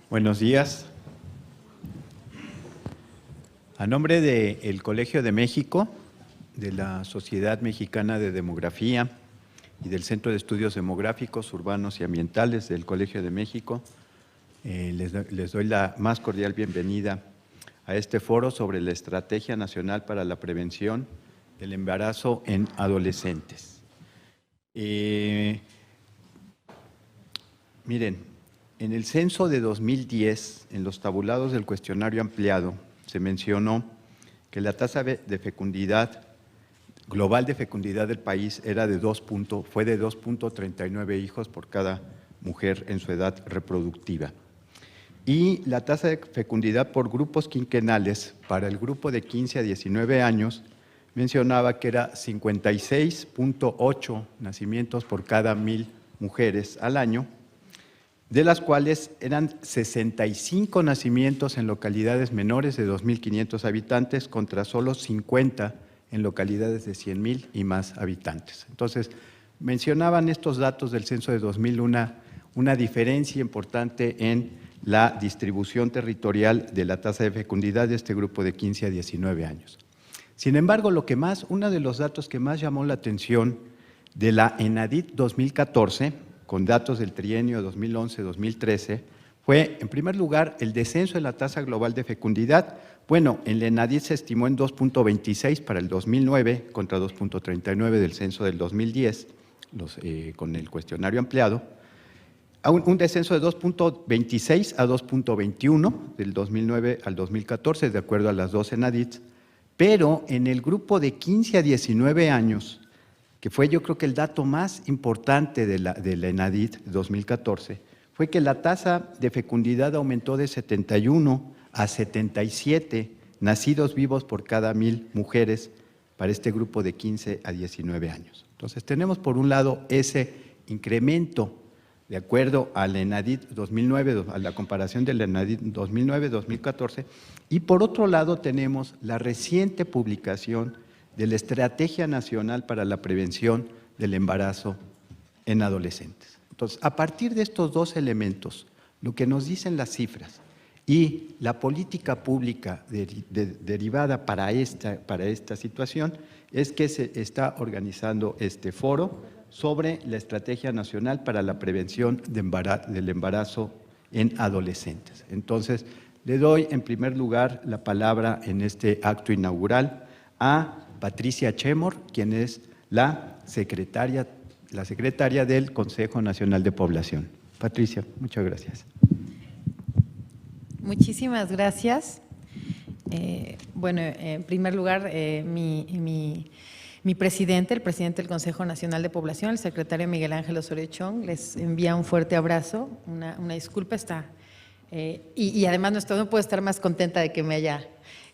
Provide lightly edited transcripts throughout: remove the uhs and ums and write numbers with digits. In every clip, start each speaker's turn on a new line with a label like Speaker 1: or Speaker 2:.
Speaker 1: Buenos días. A nombre del Colegio de México, de la Sociedad Mexicana de Demografía y del Centro de Estudios Demográficos, Urbanos y Ambientales del Colegio de México, les doy la más cordial bienvenida a este foro sobre la Estrategia Nacional para la Prevención del Embarazo en Adolescentes. Miren, en el censo de 2010, en los tabulados del cuestionario ampliado, se mencionó que la tasa de fecundidad, global de fecundidad del país fue de 2.39 hijos por cada mujer en su edad reproductiva. Y la tasa de fecundidad por grupos quinquenales para el grupo de 15 a 19 años mencionaba que era 56.8 nacimientos por cada 1,000 mujeres al año, de las cuales eran 65 nacimientos en localidades menores de 2.500 habitantes contra solo 50 en localidades de 100,000 y más habitantes. Entonces, mencionaban estos datos del censo de 2001 una diferencia importante en la distribución territorial de la tasa de fecundidad de este grupo de 15 a 19 años. Sin embargo, uno de los datos que más llamó la atención de la ENADIT 2014, con datos del trienio 2011-2013, fue, en primer lugar, el descenso de la tasa global de fecundidad. Bueno, en la ENADIT se estimó en 2.26 para el 2009 contra 2.39 del censo del 2010, con el cuestionario ampliado. Un descenso de 2.26 a 2.21 del 2009 al 2014, de acuerdo a las dos ENADITs, pero en el grupo de 15 a 19 años, que fue yo creo que el dato más importante de la ENADIT 2014, fue que la tasa de fecundidad aumentó de 71 a 77 nacidos vivos por cada 1,000 mujeres para este grupo de 15 a 19 años. Entonces tenemos por un lado ese incremento de acuerdo a la ENADIT 2009, a la comparación de la ENADIT 2009-2014, y por otro lado tenemos la reciente publicación de la Estrategia Nacional para la Prevención del Embarazo en Adolescentes. Entonces, a partir de estos dos elementos, lo que nos dicen las cifras y la política pública derivada para esta situación es que se está organizando este foro sobre la Estrategia Nacional para la Prevención del Embarazo en Adolescentes. Entonces, le doy en primer lugar la palabra en este acto inaugural a Patricia Chemor, quien es la secretaria del Consejo Nacional de Población. Patricia, muchas gracias.
Speaker 2: Muchísimas gracias. Bueno, en primer lugar, mi presidente, el presidente del Consejo Nacional de Población, el secretario Miguel Ángel Osorio Chong, les envía un fuerte abrazo, una disculpa, y además no puedo estar más contenta de que me haya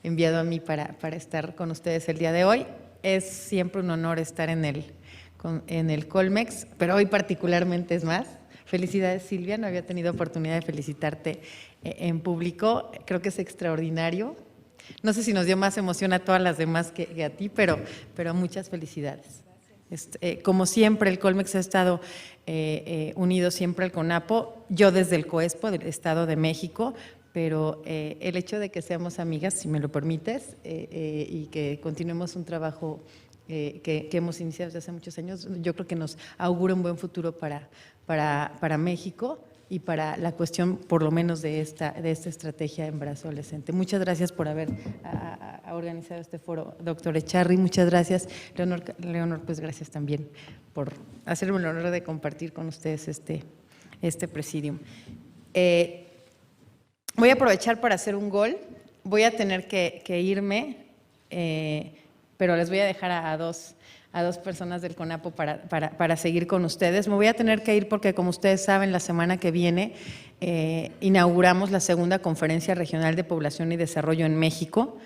Speaker 2: enviado a mí para estar con ustedes el día de hoy. Es siempre un honor estar en el Colmex, pero hoy particularmente es más. Felicidades, Silvia, no había tenido oportunidad de felicitarte en público, creo que es extraordinario. No sé si nos dio más emoción a todas las demás que a ti, pero muchas felicidades. Como siempre, el Colmex ha estado unido siempre al CONAPO, yo desde el COESPO del Estado de México, pero el hecho de que seamos amigas, si me lo permites, y que continuemos un trabajo que hemos iniciado desde hace muchos años, yo creo que nos augura un buen futuro para México y para la cuestión, por lo menos, de esta estrategia de embarazo adolescente. Muchas gracias por haber organizado este foro, doctor Echarri. Muchas gracias, Leonor, pues gracias también por hacerme el honor de compartir con ustedes este presidium. Voy a aprovechar para hacer un gol. Voy a tener que irme, pero les voy a dejar a dos personas del CONAPO para seguir con ustedes. Me voy a tener que ir porque, como ustedes saben, la semana que viene inauguramos la segunda Conferencia Regional de Población y Desarrollo en México.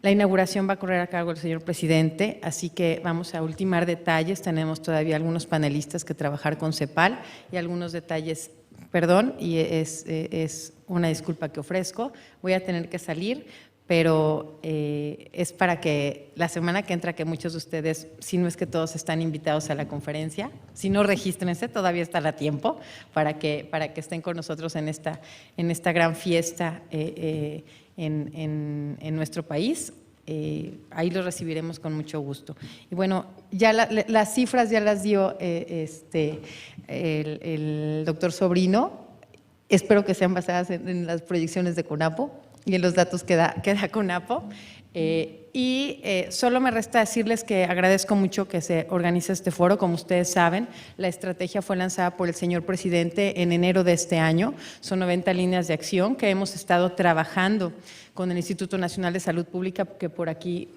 Speaker 2: La inauguración va a correr a cargo del señor presidente, así que vamos a ultimar detalles. Tenemos todavía algunos panelistas que trabajar con CEPAL y algunos detalles, perdón, y es una disculpa que ofrezco. Voy a tener que salir, pero es para que la semana que entra, que muchos de ustedes, si no es que todos están invitados a la conferencia, si no, regístrense, todavía está a tiempo para que estén con nosotros en esta gran fiesta en nuestro país. Ahí los recibiremos con mucho gusto. Y bueno, ya las cifras ya las dio el doctor Sobrino. Espero que sean basadas en las proyecciones de CONAPO y en los datos que da CONAPO. Solo me resta decirles que agradezco mucho que se organice este foro. Como ustedes saben, la estrategia fue lanzada por el señor presidente en enero de este año. Son 90 líneas de acción que hemos estado trabajando con el Instituto Nacional de Salud Pública, que por aquí,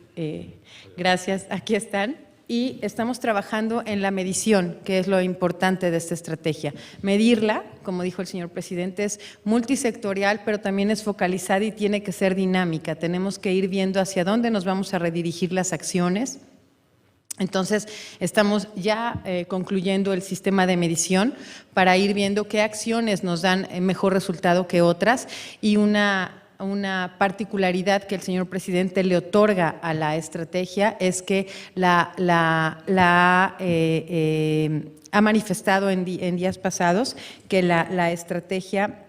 Speaker 2: gracias, aquí están. Y estamos trabajando en la medición, que es lo importante de esta estrategia. Medirla, como dijo el señor presidente, es multisectorial, pero también es focalizada y tiene que ser dinámica. Tenemos que ir viendo hacia dónde nos vamos a redirigir las acciones. Entonces, estamos ya concluyendo el sistema de medición para ir viendo qué acciones nos dan mejor resultado que otras, y una particularidad que el señor presidente le otorga a la estrategia es que ha manifestado en días pasados que la estrategia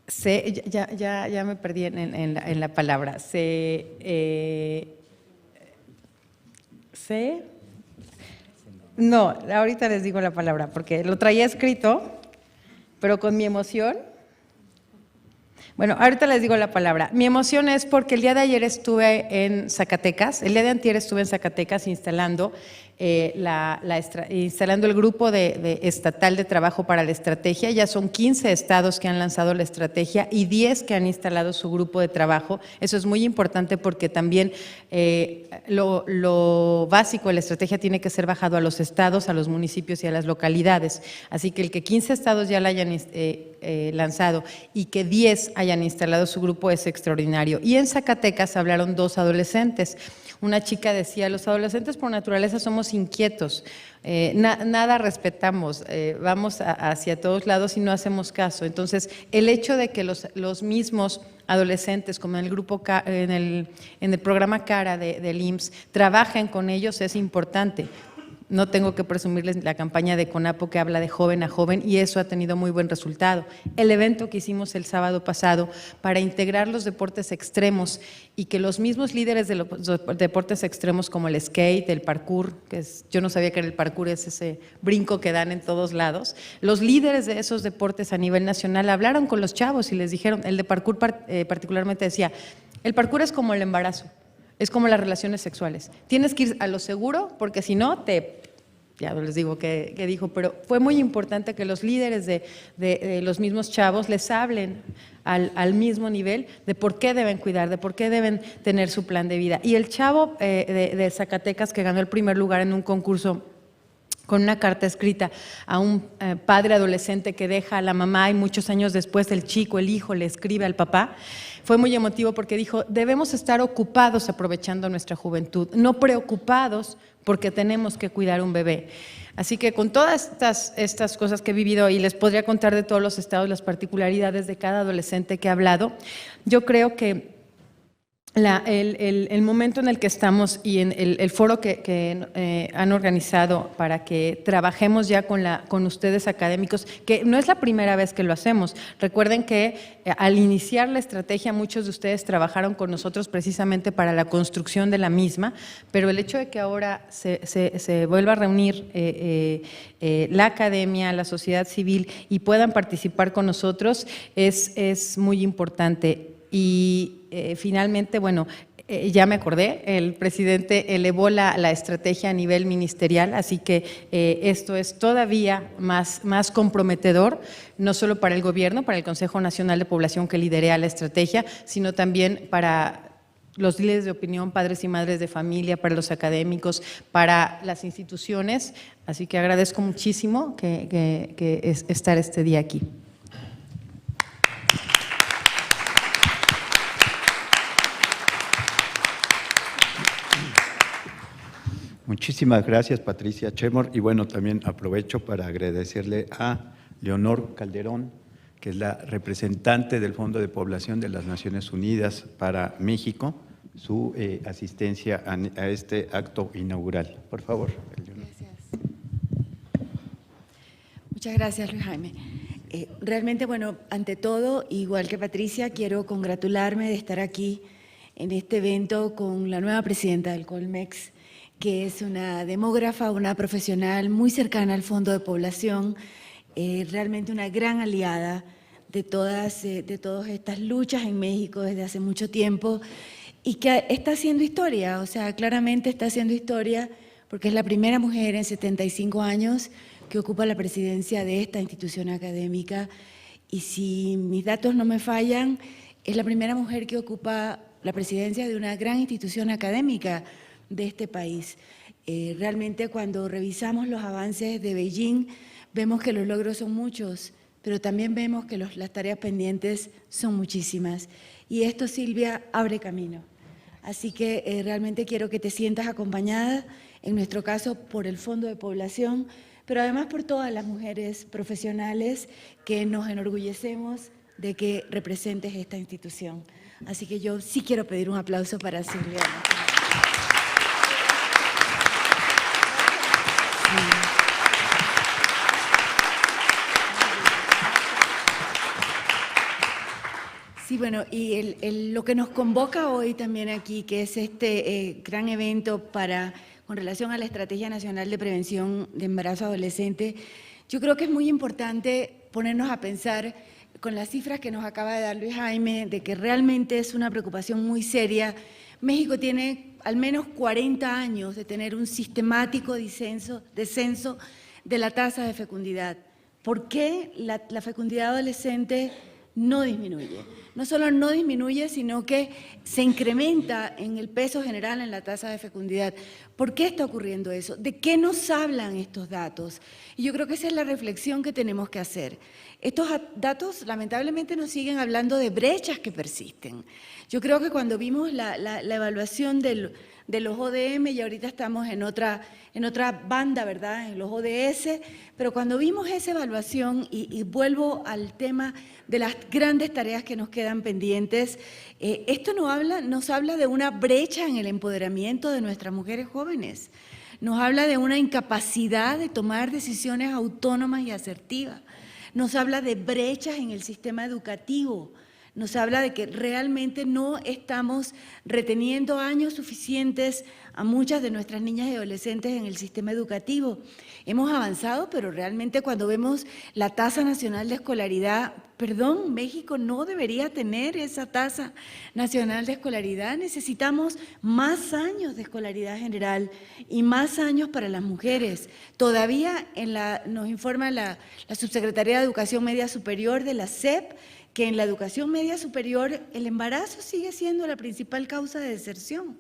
Speaker 2: ya me perdí en la palabra, no, ahorita les digo la palabra porque lo traía escrito, pero con mi emoción. Bueno, ahorita les digo la palabra. Mi emoción es porque el día de ayer estuve en Zacatecas, el día de antier estuve en Zacatecas instalando instalando el grupo estatal de trabajo para la estrategia. Ya son 15 estados que han lanzado la estrategia y 10 que han instalado su grupo de trabajo. Eso es muy importante porque también lo básico de la estrategia tiene que ser bajado a los estados, a los municipios y a las localidades. Así que el que 15 estados ya la hayan lanzado y que 10 hayan instalado su grupo es extraordinario. Y en Zacatecas hablaron 2 adolescentes. Una chica decía, los adolescentes por naturaleza somos inquietos, nada respetamos, vamos hacia todos lados y no hacemos caso. Entonces, el hecho de que los mismos adolescentes, como en el grupo, en el programa CARA del IMSS, trabajen con ellos es importante. No tengo que presumirles la campaña de CONAPO que habla de joven a joven y eso ha tenido muy buen resultado. El evento que hicimos el sábado pasado para integrar los deportes extremos y que los mismos líderes de los deportes extremos como el skate, el parkour, yo no sabía que el parkour es ese brinco que dan en todos lados, los líderes de esos deportes a nivel nacional hablaron con los chavos y les dijeron, el de parkour particularmente decía, el parkour es como el embarazo. Es como las relaciones sexuales. Tienes que ir a lo seguro porque si no ya no les digo qué dijo, pero fue muy importante que los líderes de los mismos chavos les hablen al mismo nivel de por qué deben cuidar, de por qué deben tener su plan de vida. Y el chavo de Zacatecas que ganó el primer lugar en un concurso con una carta escrita a un padre adolescente que deja a la mamá y muchos años después el hijo le escribe al papá, fue muy emotivo porque dijo, debemos estar ocupados aprovechando nuestra juventud, no preocupados porque tenemos que cuidar un bebé. Así que con todas estas cosas que he vivido y les podría contar de todos los estados, las particularidades de cada adolescente que he hablado, yo creo que el momento en el que estamos y en el foro que han organizado para que trabajemos ya con ustedes académicos, que no es la primera vez que lo hacemos. Recuerden que al iniciar la estrategia muchos de ustedes trabajaron con nosotros precisamente para la construcción de la misma, pero el hecho de que ahora se vuelva a reunir la academia, la sociedad civil y puedan participar con nosotros es muy importante. Y finalmente, bueno, ya me acordé, el presidente elevó la estrategia a nivel ministerial, así que esto es todavía más comprometedor, no solo para el gobierno, para el Consejo Nacional de Población que liderea la estrategia, sino también para los líderes de opinión, padres y madres de familia, para los académicos, para las instituciones. Así que agradezco muchísimo que estar este día aquí.
Speaker 1: Muchísimas gracias, Patricia Chemor. Y bueno, también aprovecho para agradecerle a Leonor Calderón, que es la representante del Fondo de Población de las Naciones Unidas para México, su asistencia a este acto inaugural. Por favor.
Speaker 3: Gracias. Muchas gracias, Luis Jaime. Realmente, bueno, ante todo, igual que Patricia, quiero congratularme de estar aquí en este evento con la nueva presidenta del Colmex, que es una demógrafa, una profesional muy cercana al Fondo de Población, realmente una gran aliada de todas estas luchas en México desde hace mucho tiempo y que está haciendo historia, o sea, claramente está haciendo historia porque es la primera mujer en 75 años que ocupa la presidencia de esta institución académica y si mis datos no me fallan, es la primera mujer que ocupa la presidencia de una gran institución académica de este país. Realmente cuando revisamos los avances de Beijing, vemos que los logros son muchos, pero también vemos que las tareas pendientes son muchísimas. Y esto, Silvia, abre camino. Así que realmente quiero que te sientas acompañada, en nuestro caso por el Fondo de Población, pero además por todas las mujeres profesionales que nos enorgullecemos de que representes esta institución. Así que yo sí quiero pedir un aplauso para Silvia. Sí, bueno, y lo que nos convoca hoy también aquí, que es este gran evento con relación a la Estrategia Nacional de Prevención de Embarazo Adolescente, yo creo que es muy importante ponernos a pensar con las cifras que nos acaba de dar Luis Jaime, de que realmente es una preocupación muy seria. México tiene al menos 40 años de tener un sistemático descenso de la tasa de fecundidad. ¿Por qué la fecundidad adolescente no disminuye? No solo no disminuye, sino que se incrementa en el peso general en la tasa de fecundidad. ¿Por qué está ocurriendo eso? ¿De qué nos hablan estos datos? Y yo creo que esa es la reflexión que tenemos que hacer. Estos datos lamentablemente nos siguen hablando de brechas que persisten. Yo creo que cuando vimos la evaluación de los ODM, y ahorita estamos en otra banda, ¿verdad?, en los ODS, pero cuando vimos esa evaluación, y vuelvo al tema de las grandes tareas que nos quedan pendientes, esto nos habla de una brecha en el empoderamiento de nuestras mujeres jóvenes, nos habla de una incapacidad de tomar decisiones autónomas y asertivas, nos habla de brechas en el sistema educativo, nos habla de que realmente no estamos reteniendo años suficientes a muchas de nuestras niñas y adolescentes en el sistema educativo. Hemos avanzado, pero realmente cuando vemos la tasa nacional de escolaridad, México no debería tener esa tasa nacional de escolaridad. Necesitamos más años de escolaridad general y más años para las mujeres. Todavía nos informa la Subsecretaría de Educación Media Superior de la SEP, que en la educación media superior el embarazo sigue siendo la principal causa de deserción.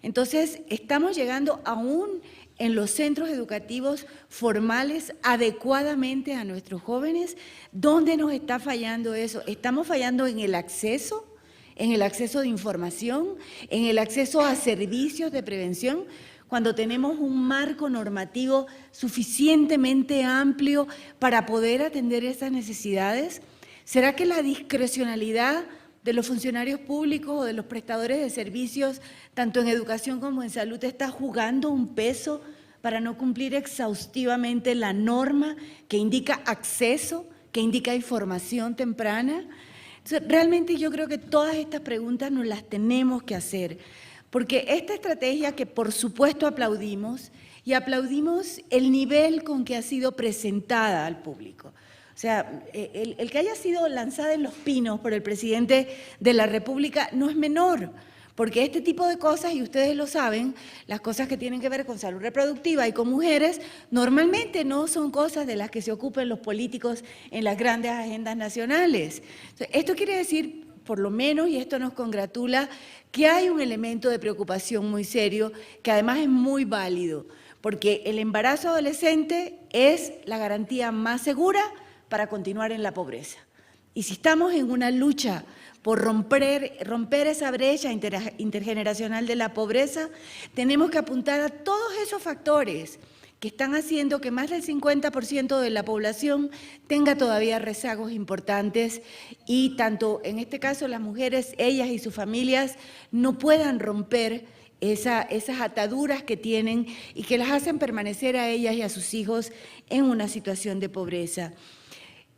Speaker 3: Entonces, estamos llegando aún en los centros educativos formales adecuadamente a nuestros jóvenes. ¿Dónde nos está fallando eso? Estamos fallando en el acceso de información, en el acceso a servicios de prevención, cuando tenemos un marco normativo suficientemente amplio para poder atender esas necesidades. ¿Será que la discrecionalidad de los funcionarios públicos o de los prestadores de servicios, tanto en educación como en salud, está jugando un peso para no cumplir exhaustivamente la norma que indica acceso, que indica información temprana? Entonces, realmente yo creo que todas estas preguntas nos las tenemos que hacer, porque esta estrategia que por supuesto aplaudimos, y aplaudimos el nivel con que ha sido presentada al público. O sea, el que haya sido lanzada en Los Pinos por el presidente de la República no es menor, porque este tipo de cosas, y ustedes lo saben, las cosas que tienen que ver con salud reproductiva y con mujeres, normalmente no son cosas de las que se ocupen los políticos en las grandes agendas nacionales. Entonces, esto quiere decir, por lo menos, y esto nos congratula, que hay un elemento de preocupación muy serio, que además es muy válido, porque el embarazo adolescente es la garantía más segura para continuar en la pobreza. Y si estamos en una lucha por romper esa brecha intergeneracional de la pobreza, tenemos que apuntar a todos esos factores que están haciendo que más del 50% de la población tenga todavía rezagos importantes y tanto en este caso las mujeres, ellas y sus familias, no puedan romper esas ataduras que tienen y que las hacen permanecer a ellas y a sus hijos en una situación de pobreza.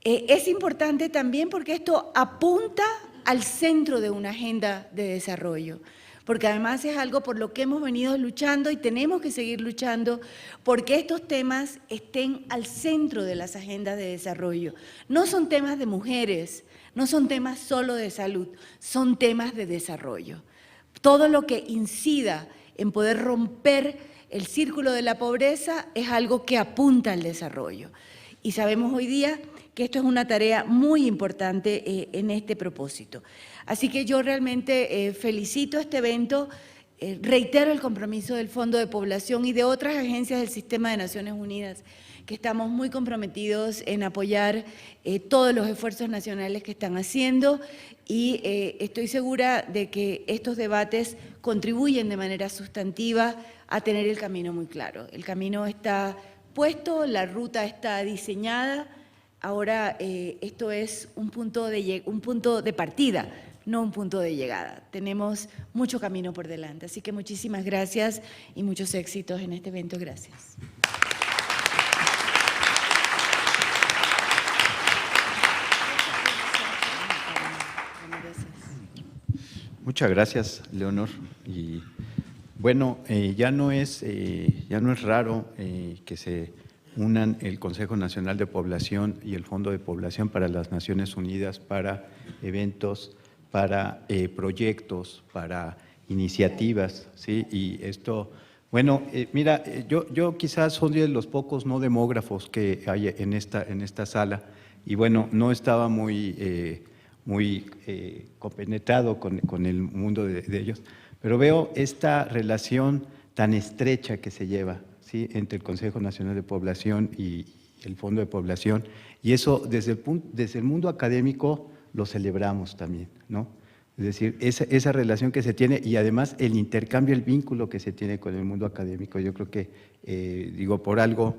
Speaker 3: Es importante también porque esto apunta al centro de una agenda de desarrollo, porque además es algo por lo que hemos venido luchando y tenemos que seguir luchando porque estos temas estén al centro de las agendas de desarrollo. No son temas de mujeres, no son temas solo de salud, son temas de desarrollo. Todo lo que incida en poder romper el círculo de la pobreza es algo que apunta al desarrollo. Y sabemos hoy día que esto es una tarea muy importante en este propósito. Así que yo realmente felicito este evento, reitero el compromiso del Fondo de Población y de otras agencias del Sistema de Naciones Unidas, que estamos muy comprometidos en apoyar todos los esfuerzos nacionales que están haciendo y estoy segura de que estos debates contribuyen de manera sustantiva a tener el camino muy claro. El camino está puesto, la ruta está diseñada. Ahora, esto es un punto de partida, no un punto de llegada. Tenemos mucho camino por delante, así que muchísimas gracias y muchos éxitos en este evento. Gracias.
Speaker 1: Muchas gracias, Leonor. Y bueno, ya no es raro que se unan el Consejo Nacional de Población y el Fondo de Población para las Naciones Unidas para eventos, para proyectos, para iniciativas, ¿sí? Y esto, bueno, mira, yo quizás soy de los pocos no demógrafos que hay en esta sala y bueno, no estaba muy compenetrado con el mundo de ellos, pero veo esta relación tan estrecha que se lleva, ¿sí?, entre el Consejo Nacional de Población y el Fondo de Población, y eso desde el mundo académico lo celebramos también, ¿no? Es decir, esa relación que se tiene y además el intercambio, el vínculo que se tiene con el mundo académico, yo creo que, digo, por algo,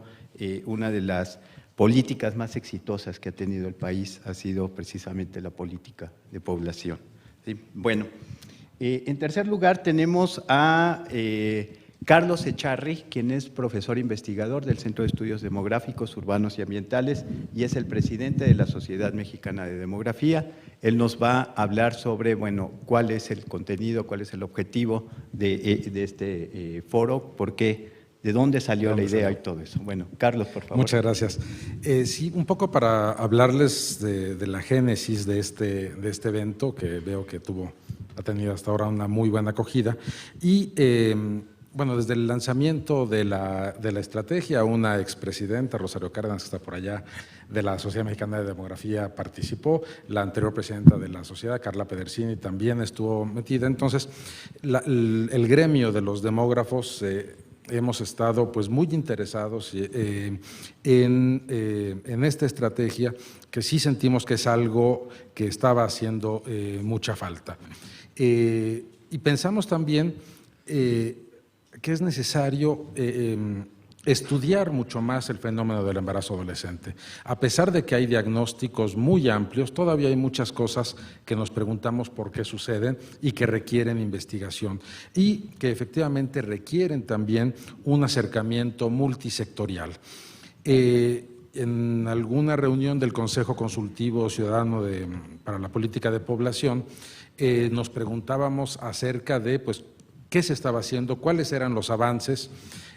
Speaker 1: una de las políticas más exitosas que ha tenido el país ha sido precisamente la política de población, ¿sí? Bueno, en tercer lugar tenemos a Carlos Echarri, quien es profesor investigador del Centro de Estudios Demográficos, Urbanos y Ambientales y es el presidente de la Sociedad Mexicana de Demografía. Él nos va a hablar sobre, bueno, cuál es el contenido, cuál es el objetivo de este foro, por qué, de dónde salió la idea y todo eso. Bueno, Carlos, por favor.
Speaker 4: Muchas gracias. Sí, un poco para hablarles de la génesis de este evento, que veo que ha tenido hasta ahora una muy buena acogida. Y bueno, desde el lanzamiento de la estrategia, una expresidenta, Rosario Cárdenas, que está por allá, de la Sociedad Mexicana de Demografía, participó. La anterior presidenta de la sociedad, Carla Pedersini, también estuvo metida. Entonces, el gremio de los demógrafos hemos estado pues muy interesados en esta estrategia, que sí sentimos que es algo que estaba haciendo mucha falta. Y pensamos también que es necesario estudiar mucho más el fenómeno del embarazo adolescente. A pesar de que hay diagnósticos muy amplios, todavía hay muchas cosas que nos preguntamos por qué suceden y que requieren investigación y que efectivamente requieren también un acercamiento multisectorial. En alguna reunión del Consejo Consultivo Ciudadano para la Política de Población nos preguntábamos acerca de pues, qué se estaba haciendo, cuáles eran los avances,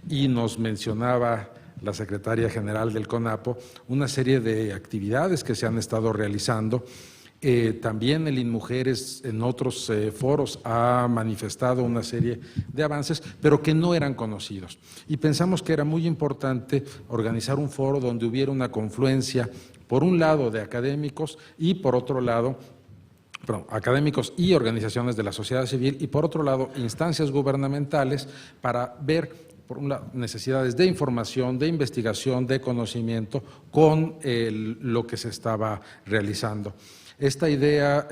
Speaker 4: y nos mencionaba la secretaria general del CONAPO una serie de actividades que se han estado realizando. También el INMujeres en otros foros ha manifestado una serie de avances, pero que no eran conocidos. Y pensamos que era muy importante organizar un foro donde hubiera una confluencia, por un lado, de académicos y por otro lado, académicos y organizaciones de la sociedad civil y por otro lado instancias gubernamentales para ver por un lado necesidades de información, de investigación, de conocimiento con lo que se estaba realizando. Esta idea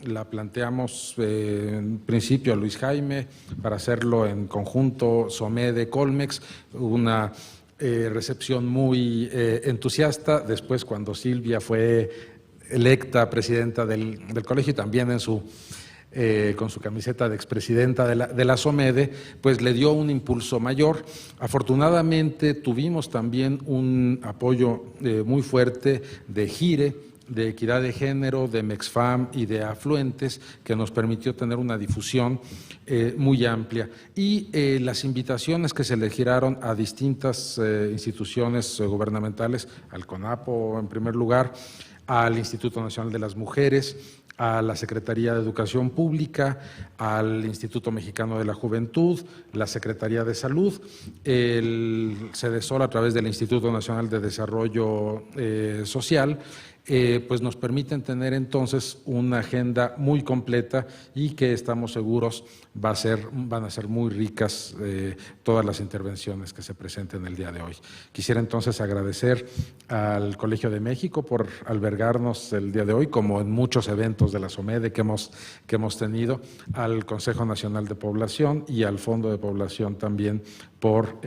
Speaker 4: la planteamos en principio a Luis Jaime para hacerlo en conjunto SOMEDE, Colmex, una recepción muy entusiasta. Después, cuando Silvia fue electa presidenta del colegio y también con su camiseta de expresidenta de la SOMEDE, pues le dio un impulso mayor. Afortunadamente tuvimos también un apoyo muy fuerte de GIRE, de Equidad de Género, de MEXFAM y de Afluentes, que nos permitió tener una difusión muy amplia. Y las invitaciones que se le giraron a distintas instituciones gubernamentales, al CONAPO en primer lugar, al Instituto Nacional de las Mujeres, a la Secretaría de Educación Pública, al Instituto Mexicano de la Juventud, la Secretaría de Salud, el CEDESOL a través del Instituto Nacional de Desarrollo Social, pues nos permiten tener entonces una agenda muy completa y que estamos seguros van a ser muy ricas todas las intervenciones que se presenten el día de hoy. Quisiera entonces agradecer al Colegio de México por albergarnos el día de hoy, como en muchos eventos de la SOMEDE que hemos tenido, al Consejo Nacional de Población y al Fondo de Población también por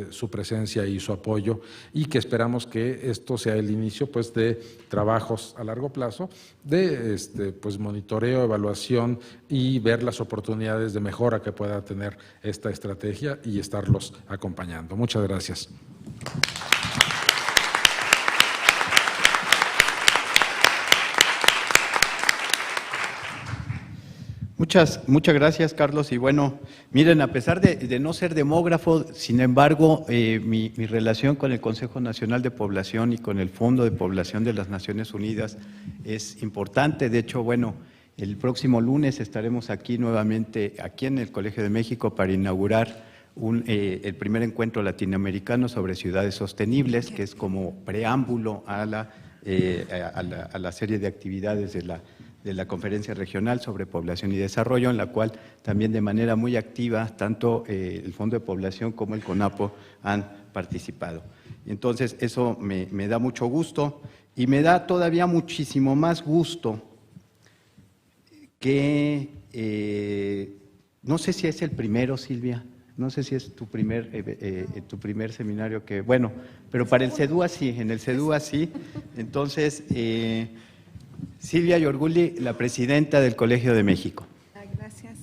Speaker 4: su presencia y su apoyo, y que esperamos que esto sea el inicio pues de trabajos a largo plazo, de pues monitoreo, evaluación y ver las oportunidades de mejora que pueda tener esta estrategia y estarlos acompañando. Muchas gracias.
Speaker 1: Muchas gracias, Carlos. Y bueno, miren, a pesar de no ser demógrafo, sin embargo, mi relación con el Consejo Nacional de Población y con el Fondo de Población de las Naciones Unidas es importante. De hecho, bueno, el próximo lunes estaremos aquí nuevamente, aquí en el Colegio de México, para inaugurar el primer encuentro latinoamericano sobre ciudades sostenibles, que es como preámbulo a la serie de actividades de la Conferencia Regional sobre Población y Desarrollo, en la cual también de manera muy activa tanto el Fondo de Población como el CONAPO han participado. Entonces, eso me da mucho gusto, y me da todavía muchísimo más gusto que, no sé si es el primero, Silvia, no sé si es tu primer seminario que, bueno, pero para el CEDUA sí, en el CEDUA sí. Entonces, Silvia Yorgulli, la presidenta del Colegio de México.
Speaker 5: Gracias.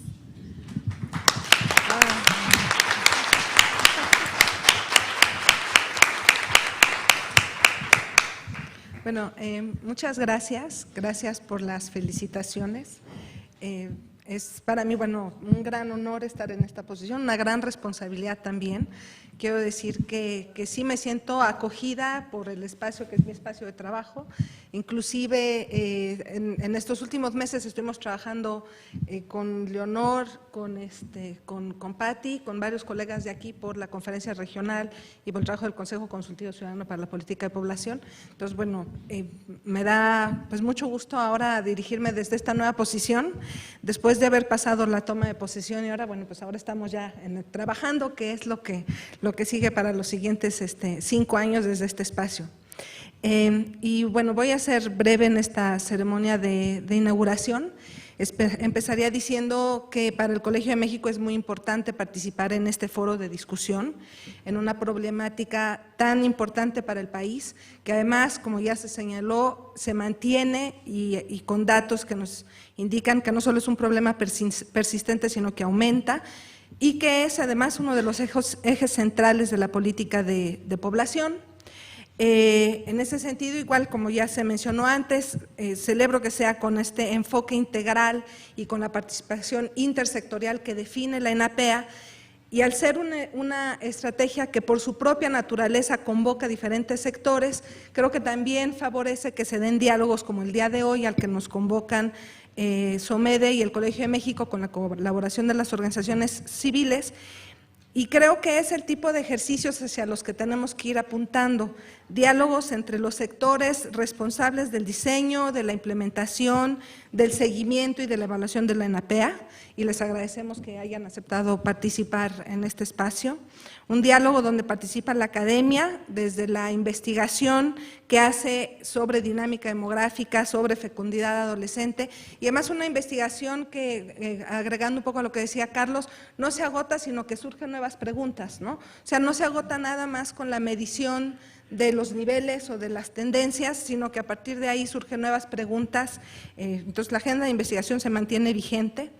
Speaker 5: Bueno, muchas gracias. Gracias por las felicitaciones. Es para mí, bueno, un gran honor estar en esta posición, una gran responsabilidad también. Quiero decir que sí me siento acogida por el espacio que es mi espacio de trabajo. Inclusive en estos últimos meses estuvimos trabajando con Leonor, con Patti, con varios colegas de aquí por la conferencia regional y por el trabajo del Consejo Consultivo Ciudadano para la Política de Población. Entonces, bueno, me da pues mucho gusto ahora dirigirme desde esta nueva posición, después de haber pasado la toma de posesión, y ahora, bueno, pues ahora estamos ya trabajando, que es lo que sigue para los siguientes 5 años desde este espacio. Y bueno, voy a ser breve en esta ceremonia de inauguración. Empezaría diciendo que para el Colegio de México es muy importante participar en este foro de discusión, en una problemática tan importante para el país, que además, como ya se señaló, se mantiene y con datos que nos indican que no solo es un problema persistente, sino que aumenta, y que es además uno de los ejes centrales de la política de población. En ese sentido, igual como ya se mencionó antes, celebro que sea con este enfoque integral y con la participación intersectorial que define la ENAPEA, y al ser una estrategia que por su propia naturaleza convoca diferentes sectores, creo que también favorece que se den diálogos como el día de hoy, al que nos convocan SOMEDE y el Colegio de México con la colaboración de las organizaciones civiles. Y creo que es el tipo de ejercicios hacia los que tenemos que ir apuntando, diálogos entre los sectores responsables del diseño, de la implementación, del seguimiento y de la evaluación de la ENAPEA, y les agradecemos que hayan aceptado participar en este espacio. Un diálogo donde participa la academia, desde la investigación que hace sobre dinámica demográfica, sobre fecundidad adolescente, y además una investigación que, agregando un poco a lo que decía Carlos, no se agota, sino que surgen nuevas preguntas, ¿no? O sea, no se agota nada más con la medición de los niveles o de las tendencias, sino que a partir de ahí surgen nuevas preguntas. Entonces, la agenda de investigación se mantiene vigente.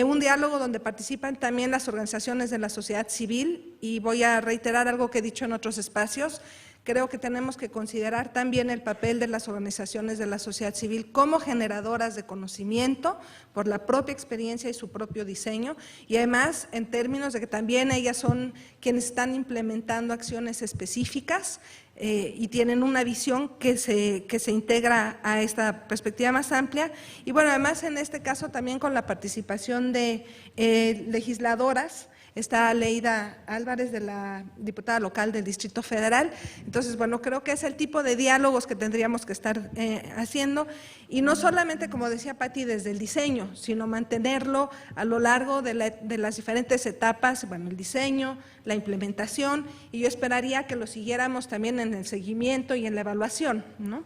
Speaker 5: Un diálogo donde participan también las organizaciones de la sociedad civil, y voy a reiterar algo que he dicho en otros espacios. Creo que tenemos que considerar también el papel de las organizaciones de la sociedad civil como generadoras de conocimiento por la propia experiencia y su propio diseño, y además en términos de que también ellas son quienes están implementando acciones específicas y tienen una visión que se integra a esta perspectiva más amplia. Y bueno, además en este caso también con la participación de legisladoras. Está Leida Álvarez, de la diputada local del Distrito Federal. Entonces, bueno, creo que es el tipo de diálogos que tendríamos que estar haciendo, y no solamente, como decía Pati, desde el diseño, sino mantenerlo a lo largo de las diferentes etapas, bueno, el diseño, la implementación, y yo esperaría que lo siguiéramos también en el seguimiento y en la evaluación, ¿no?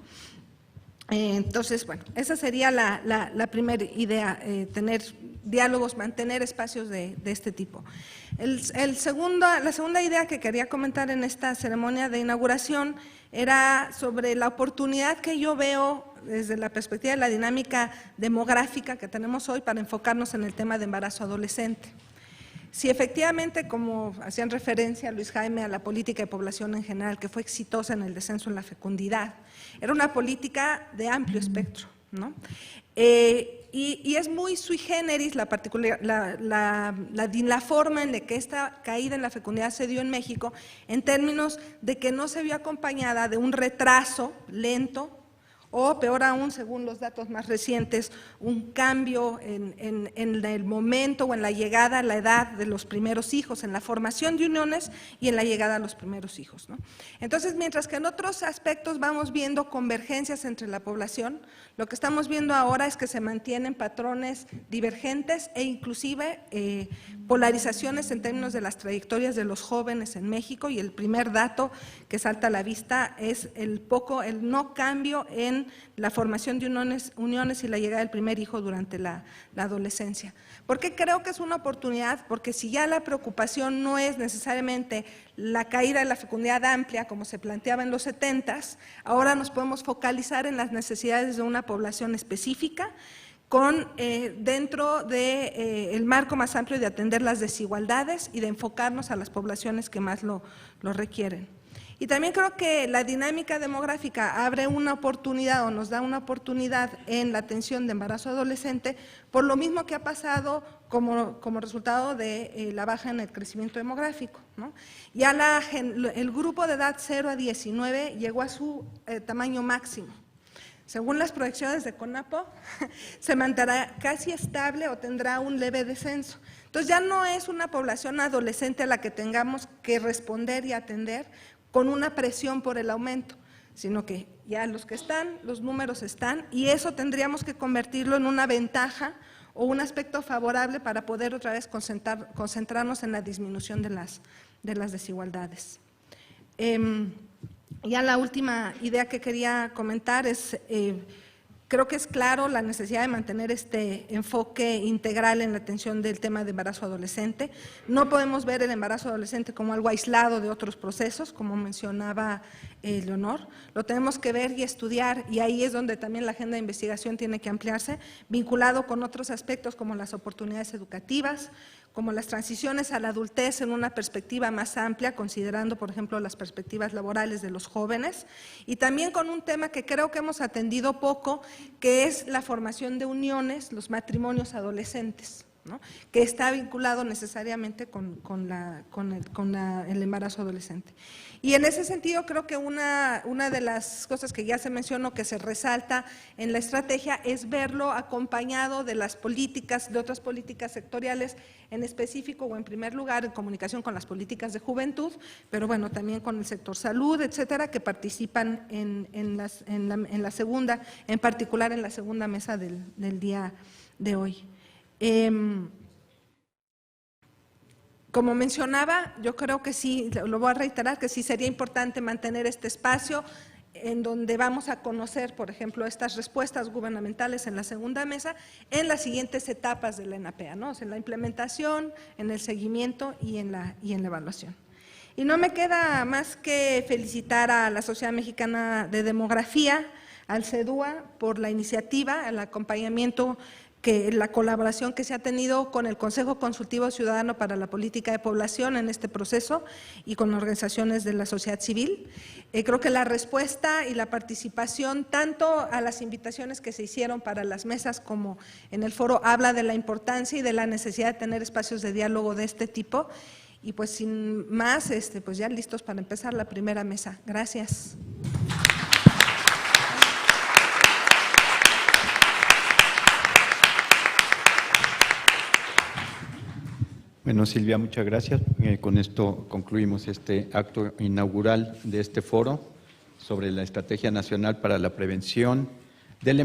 Speaker 5: Entonces, bueno, esa sería la primera idea, tener diálogos, mantener espacios de este tipo. La segunda idea que quería comentar en esta ceremonia de inauguración era sobre la oportunidad que yo veo desde la perspectiva de la dinámica demográfica que tenemos hoy para enfocarnos en el tema de embarazo adolescente. Si efectivamente, como hacían referencia Luis Jaime a la política de población en general, que fue exitosa en el descenso en la fecundidad, era una política de amplio espectro, ¿no? Y es muy sui generis la forma en la que esta caída en la fecundidad se dio en México, en términos de que no se vio acompañada de un retraso lento, o peor aún, según los datos más recientes, un cambio en el momento o en la llegada a la edad de los primeros hijos, en la formación de uniones y en la llegada a los primeros hijos, ¿no? Entonces, mientras que en otros aspectos vamos viendo convergencias entre la población, lo que estamos viendo ahora es que se mantienen patrones divergentes e inclusive polarizaciones en términos de las trayectorias de los jóvenes en México, y el primer dato que salta a la vista es el no cambio en la formación de uniones y la llegada del primer hijo durante la adolescencia. ¿Por qué creo que es una oportunidad? Porque si ya la preocupación no es necesariamente la caída de la fecundidad amplia, como se planteaba en los 70s, ahora nos podemos focalizar en las necesidades de una población específica, dentro del marco más amplio de atender las desigualdades y de enfocarnos a las poblaciones que más lo requieren. Y también creo que la dinámica demográfica abre una oportunidad o nos da una oportunidad en la atención de embarazo adolescente, por lo mismo que ha pasado como resultado de la baja en el crecimiento demográfico, ¿no? Ya el grupo de edad 0 a 19 llegó a su tamaño máximo. Según las proyecciones de CONAPO, se mantendrá casi estable o tendrá un leve descenso. Entonces ya no es una población adolescente a la que tengamos que responder y atender con una presión por el aumento, sino que ya los que están, los números están, y eso tendríamos que convertirlo en una ventaja o un aspecto favorable para poder otra vez concentrarnos en la disminución de las desigualdades. Ya la última idea que quería comentar es, creo que es claro la necesidad de mantener este enfoque integral en la atención del tema de embarazo adolescente. No podemos ver el embarazo adolescente como algo aislado de otros procesos, como mencionaba Leonor. Lo tenemos que ver y estudiar, y ahí es donde también la agenda de investigación tiene que ampliarse, vinculado con otros aspectos como las oportunidades educativas, como las transiciones a la adultez en una perspectiva más amplia, considerando, por ejemplo, las perspectivas laborales de los jóvenes, y también con un tema que creo que hemos atendido poco, que es la formación de uniones, los matrimonios adolescentes, ¿no? Que está vinculado necesariamente con el embarazo adolescente. Y en ese sentido creo que una de las cosas que ya se mencionó, que se resalta en la estrategia, es verlo acompañado de las políticas, de otras políticas sectoriales, en específico o en primer lugar en comunicación con las políticas de juventud, pero bueno, también con el sector salud, etcétera, que participan en la segunda, en particular en la segunda mesa del día de hoy. Como mencionaba, yo creo que sí, lo voy a reiterar, que sí sería importante mantener este espacio en donde vamos a conocer, por ejemplo, estas respuestas gubernamentales en la segunda mesa, en las siguientes etapas de la ENAPEA, ¿no? O sea, en la implementación, en el seguimiento y en la evaluación. Y no me queda más que felicitar a la Sociedad Mexicana de Demografía, al CEDUA, por la iniciativa, el acompañamiento, la colaboración que se ha tenido con el Consejo Consultivo Ciudadano para la Política de Población en este proceso y con organizaciones de la sociedad civil. Creo que la respuesta y la participación, tanto a las invitaciones que se hicieron para las mesas como en el foro, habla de la importancia y de la necesidad de tener espacios de diálogo de este tipo. Y pues sin más, pues ya listos para empezar la primera mesa. Gracias.
Speaker 1: Bueno, Silvia, muchas gracias. Con esto concluimos este acto inaugural de este foro sobre la Estrategia Nacional para la Prevención del Embarazo.